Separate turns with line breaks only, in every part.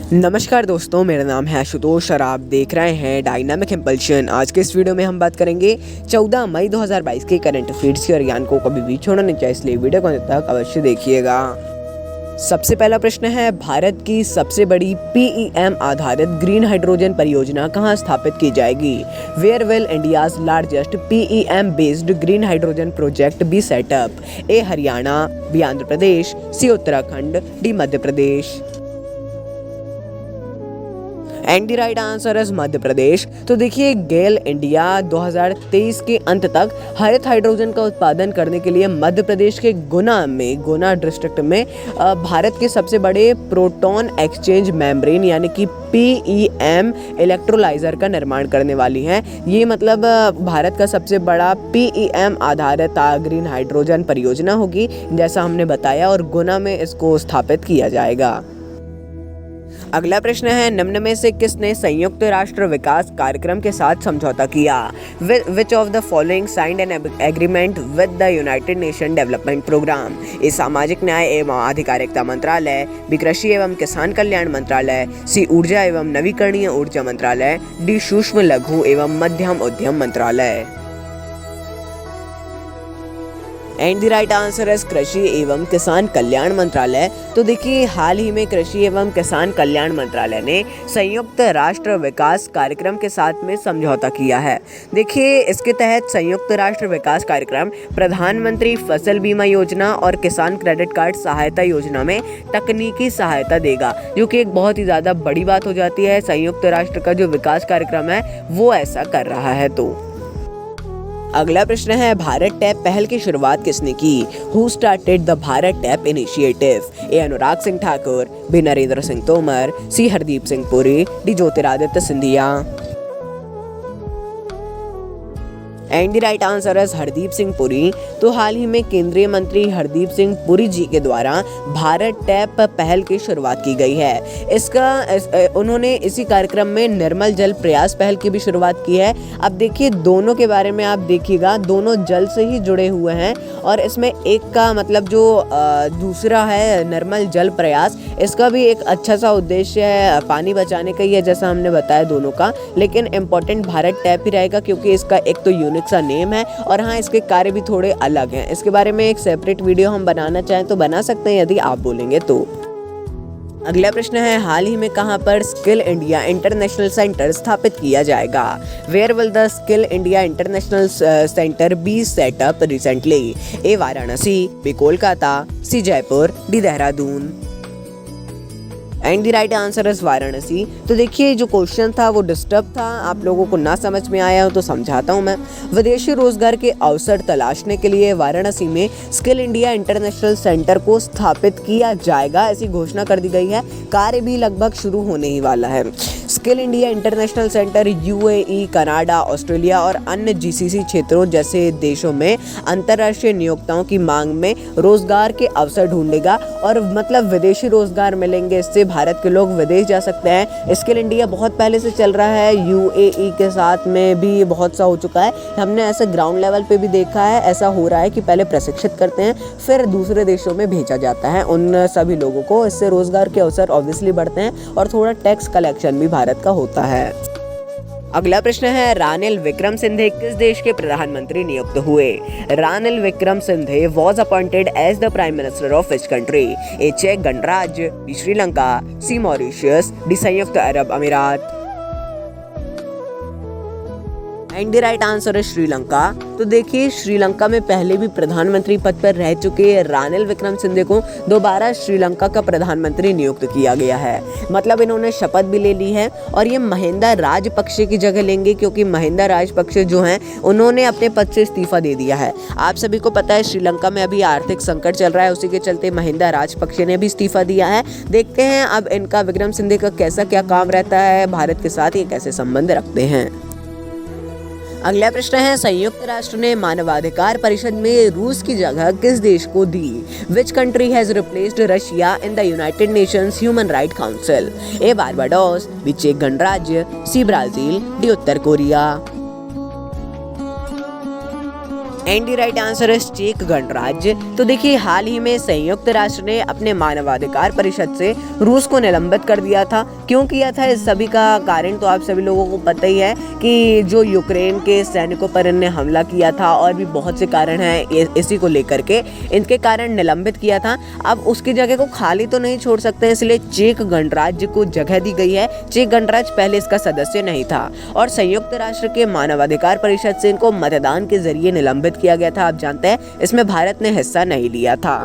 नमस्कार दोस्तों, मेरा नाम है आशुतोष और आप देख रहे हैं डायनामिक इम्पल्शन। आज के इस वीडियो में हम बात करेंगे 14 मई 2022 के करंट अफेयर्स की और ज्ञान को कभी भी छोड़ना नहीं चाहिए, इसलिए वीडियो को अंत तक अवश्य देखिएगा। सबसे पहला प्रश्न है, भारत की सबसे बड़ी PEM आधारित ग्रीन हाइड्रोजन परियोजना कहाँ स्थापित की जाएगी? Where will India's largest PEM based green hydrogen project be set up? A Haryana, B Andhra Pradesh, C Uttarakhand, D Madhya Pradesh. And the right answer is Madhya Pradesh. तो देखिए, गेल इंडिया 2023 के अंत तक हरित हाइड्रोजन का उत्पादन करने के लिए मध्य प्रदेश के गुना डिस्ट्रिक्ट में भारत के सबसे बड़े प्रोटॉन एक्सचेंज मेम्ब्रेन यानी कि PEM इलेक्ट्रोलाइजर का निर्माण करने वाली है। ये मतलब भारत का सबसे बड़ा PEM आधारित ग्रीन हाइड्रोजन परियोजना होगी, जैसा हमने बताया, और गुना में इसको स्थापित किया जाएगा। अगला प्रश्न है, निम्न में से किसने संयुक्त राष्ट्र विकास कार्यक्रम के साथ समझौता किया? Which of the following signed an agreement with the United Nation Development Programme? A सामाजिक न्याय एवं आधिकारिकता मंत्रालय, बी कृषि एवं किसान कल्याण मंत्रालय, सी ऊर्जा एवं नवीकरणीय ऊर्जा मंत्रालय, डी सूक्ष्म लघु एवं मध्यम उद्यम मंत्रालय। एंड द राइट आंसर है कृषि एवं किसान कल्याण मंत्रालय। तो देखिए, हाल ही में कृषि एवं किसान कल्याण मंत्रालय ने संयुक्त राष्ट्र विकास कार्यक्रम के साथ में समझौता किया है। देखिए, इसके तहत संयुक्त राष्ट्र विकास कार्यक्रम प्रधानमंत्री फसल बीमा योजना और किसान क्रेडिट कार्ड सहायता योजना में तकनीकी सहायता देगा, जो कि एक बहुत ही ज़्यादा बड़ी बात हो जाती है। संयुक्त राष्ट्र का जो विकास कार्यक्रम है वो ऐसा कर रहा है। तो अगला प्रश्न है, भारत टैप पहल की शुरुआत किसने की? Who started the Bharat tap initiative? A Anurag Singh Thakur, B Narendra Singh Tomar, C Hardeep Singh Puri, D Jyotiraditya Scindia. And the right answer है हरदीप सिंह पुरी। तो हाल ही में केंद्रीय मंत्री हरदीप सिंह पुरी जी के द्वारा भारत टैप पहल की शुरुआत की गई है। उन्होंने इसी कार्यक्रम में निर्मल जल प्रयास पहल की भी शुरुआत की है। अब देखिए, दोनों के बारे में आप देखिएगा, दोनों जल से ही जुड़े हुए हैं, और इसमें एक का मतलब जो दूसरा है निर्मल जल प्रयास, इसका भी एक अच्छा सा उद्देश्य है, पानी बचाने का ही है, जैसा हमने बताया दोनों का। लेकिन इम्पोर्टेंट भारत टैप ही रहेगा, क्योंकि इसका एक तो यूनिक सा नेम है, और हाँ, इसके कार्य भी थोड़े अलग हैं। इसके बारे में एक सेपरेट वीडियो हम बनाना चाहें तो बना सकते हैं, यदि आप बोलेंगे तो। अगला प्रश्न है, हाल ही में कहां पर स्किल इंडिया इंटरनेशनल सेंटर स्थापित किया जाएगा? Where will the skill India international centre be set up recently? A Varanasi, B Kolkata, C Jaipur, D Dehradun. And the right answer is Varanasi. तो देखिए, जो क्वेश्चन था वो डिस्टर्ब था, आप लोगों को ना समझ में आया हो तो समझाता हूँ मैं। विदेशी रोजगार के अवसर तलाशने के लिए वाराणसी में स्किल इंडिया इंटरनेशनल सेंटर को स्थापित किया जाएगा, ऐसी घोषणा कर दी गई है। कार्य भी लगभग शुरू होने ही वाला है। Skill India international centre UAE, Canada, Australia और अन्य GCC क्षेत्रों जैसे देशों में अंतर्राष्ट्रीय नियोक्ताओं की मांग में रोजगार के अवसर ढूंढेगा, और मतलब विदेशी रोजगार मिलेंगे, इससे भारत के लोग विदेश जा सकते हैं। स्किल इंडिया बहुत पहले से चल रहा है, UAE के साथ में भी बहुत सा हो चुका है। हमने ऐसे ग्राउंड लेवल पे भी देखा है, ऐसा हो रहा है कि पहले प्रशिक्षित करते हैं, फिर दूसरे देशों में भेजा जाता है उन सभी लोगों को। इससे रोजगार के अवसर ऑब्वियसली बढ़ते हैं, और थोड़ा टैक्स कलेक्शन भी भारत का होता है। अगला प्रश्न है, रानिल विक्रमसिंघे किस देश के प्रधानमंत्री नियुक्त हुए? Ranil Wickremesinghe was appointed as the prime minister of which country? A चेक गणराज्य, B Sri Lanka, C Mauritius, D संयुक्त अरब अमीरात। एंड द राइट आंसर है श्रीलंका। तो देखिए, श्रीलंका में पहले भी प्रधानमंत्री पद पर रह चुके रानिल विक्रमसिंघे को दोबारा श्रीलंका का प्रधानमंत्री नियुक्त किया गया है। मतलब इन्होंने शपथ भी ले ली है, और ये महिंदा राजपक्षे की जगह लेंगे, क्योंकि महिंदा राजपक्षे जो हैं उन्होंने अपने पद से इस्तीफा दे दिया है। आप सभी को पता है श्रीलंका में अभी आर्थिक संकट चल रहा है, उसी के चलते महिंदा राजपक्षे ने भी इस्तीफा दिया है। देखते हैं अब इनका विक्रमसिंघे का कैसा क्या काम रहता है, भारत के साथ ये कैसे संबंध रखते हैं। अगला प्रश्न है, संयुक्त राष्ट्र ने मानवाधिकार परिषद में रूस की जगह किस देश को दी? Which country has replaced Russia in the United Nations Human Right Council? A Barbados, B चेक गणराज्य, सी ब्राजील, डी उत्तर कोरिया। एंड द राइट आंसर है चेक गणराज्य। तो देखिए हाल ही में संयुक्त राष्ट्र ने अपने मानवाधिकार परिषद से रूस को निलंबित कर दिया था। क्यों किया था, इस सभी का कारण तो आप सभी लोगों को पता ही है कि जो यूक्रेन के सैनिकों पर इन्हें हमला किया था और भी बहुत से कारण हैं इसी को लेकर के इनके कारण निलंबित किया था। अब उसकी जगह को खाली तो नहीं छोड़ सकते, इसलिए चेक गणराज्य को जगह दी गई है। चेक गणराज्य पहले इसका सदस्य नहीं था और संयुक्त राष्ट्र के मानवाधिकार परिषद से इनको मतदान के जरिए निलंबित किया गया था। आप जानते हैं इसमें भारत ने हिस्सा नहीं लिया था।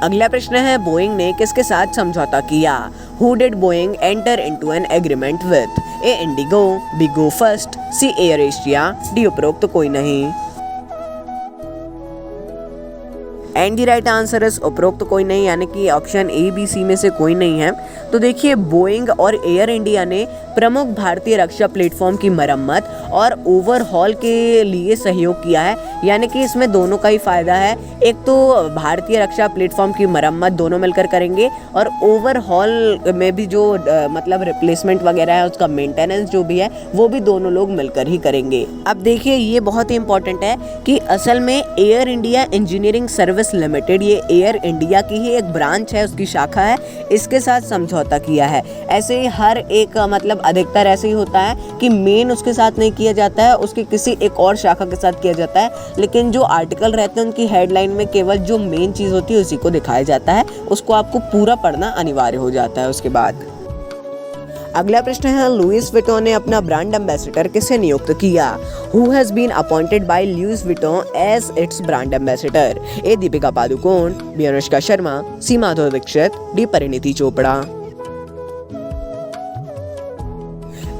अगला प्रश्न है बोइंग ने किसके साथ समझौता किया? Who did Boeing enter into an agreement with? A. Indigo, B. Go First, C. Air Asia, D. उपरोक्त कोई नहीं। And the right answer is उपरोक्त कोई नहीं, यानी कि ऑप्शन ए बी सी में से कोई नहीं है। तो देखिए बोइंग और एयर इंडिया ने प्रमुख भारतीय रक्षा प्लेटफॉर्म की मरम्मत और ओवरहॉल के लिए सहयोग किया है, यानी कि इसमें दोनों का ही फायदा है। एक तो भारतीय रक्षा प्लेटफॉर्म की मरम्मत दोनों मिलकर करेंगे और ओवरहॉल में भी जो मतलब रिप्लेसमेंट वगैरह है उसका मेंटेनेंस जो भी है वो भी दोनों लोग मिलकर ही करेंगे। अब देखिए ये बहुत ही इंपॉर्टेंट है कि असल में air India engineering service limited, ये एयर इंडिया की ही एक ब्रांच है, उसकी शाखा है, इसके साथ समझौता किया है। ऐसे ही हर एक मतलब अधिकतर ऐसे ही होता है कि मेन उसके साथ नहीं किया जाता है, उसकी किसी एक और शाखा के साथ किया जाता है, लेकिन जो आर्टिकल रहते हैं उनकी हेडलाइन में केवल जो मेन चीज़ होती है उसी को दिखाया जाता है, उसको आपको पूरा पढ़ना अनिवार्य हो जाता है उसके बाद। अगला प्रश्न है लुइस विटॉन ने अपना ब्रांड एम्बेसडर किसे नियुक्त किया? Who has been appointed by Louis Vuitton as its brand ambassador? A. Deepika Padukone, B. Anushka Sharma, C. Madhuri Dixit, D. Parineeti Chopra.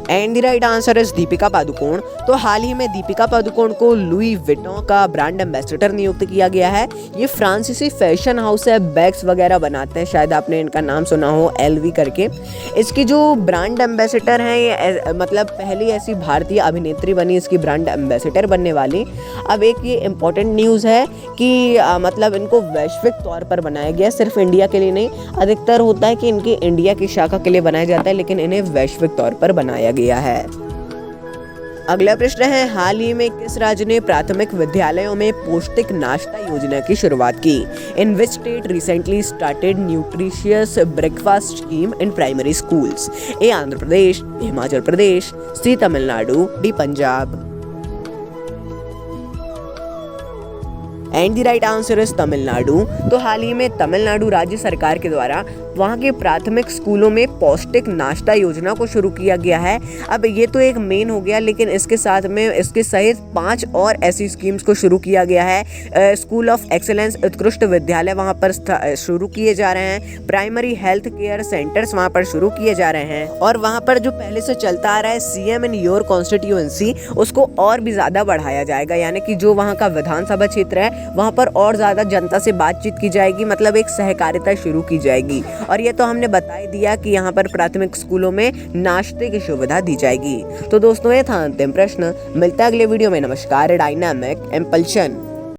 And the right answer is Deepika Padukone. तो हाल ही में दीपिका पादुकोण को लुई विटॉन का ब्रांड एम्बेसडर नियुक्त किया गया है। ये फ्रांसीसी फैशन हाउस है, बैग्स वगैरह बनाते हैं, शायद आपने इनका नाम सुना हो LV करके। इसकी जो ब्रांड एम्बेसडर हैं ये मतलब पहली ऐसी भारतीय अभिनेत्री बनी इसकी ब्रांड एम्बेसडर बनने वाली। अब एक ये इम्पोर्टेंट न्यूज़ है कि मतलब इनको वैश्विक तौर पर बनाया गया, सिर्फ इंडिया के लिए नहीं। अधिकतर होता है कि इनकी इंडिया की शाखा के लिए बनाया जाता है, लेकिन इन्हें वैश्विक तौर पर बनाया गया है। अगला प्रश्न है हाल ही में किस राज्य ने प्राथमिक विद्यालयों में पौष्टिक नाश्ता योजना की शुरुआत की? In which state recently started nutritious breakfast scheme in primary schools? A. Andhra Pradesh, Himachal Pradesh, C. Tamil Nadu, D. Punjab. And the right answer is Tamil Nadu. तो हाल ही में तमिलनाडु राज्य सरकार के द्वारा वहाँ के प्राथमिक स्कूलों में पौष्टिक नाश्ता योजना को शुरू किया गया है। अब ये तो एक मेन हो गया, लेकिन इसके साथ में इसके सहित 5 और ऐसी स्कीम्स को शुरू किया गया है। स्कूल ऑफ एक्सेलेंस उत्कृष्ट विद्यालय वहाँ पर शुरू किए जा रहे हैं, प्राइमरी हेल्थ केयर सेंटर्स वहाँ पर शुरू किए जा रहे हैं, और वहाँ पर जो पहले से चलता आ रहा है CM इन योर कॉन्स्टिट्यूएंसी उसको और भी ज़्यादा बढ़ाया जाएगा, यानी कि जो वहाँ का विधानसभा क्षेत्र है वहाँ पर और ज़्यादा जनता से बातचीत की जाएगी, मतलब एक सहकारिता शुरू की जाएगी। और ये तो हमने बता ही दिया कि यहाँ पर प्राथमिक स्कूलों में नाश्ते की सुविधा दी जाएगी। तो दोस्तों ये था अंतिम प्रश्न। मिलता है अगले वीडियो में। नमस्कार। Dynamic impulsion.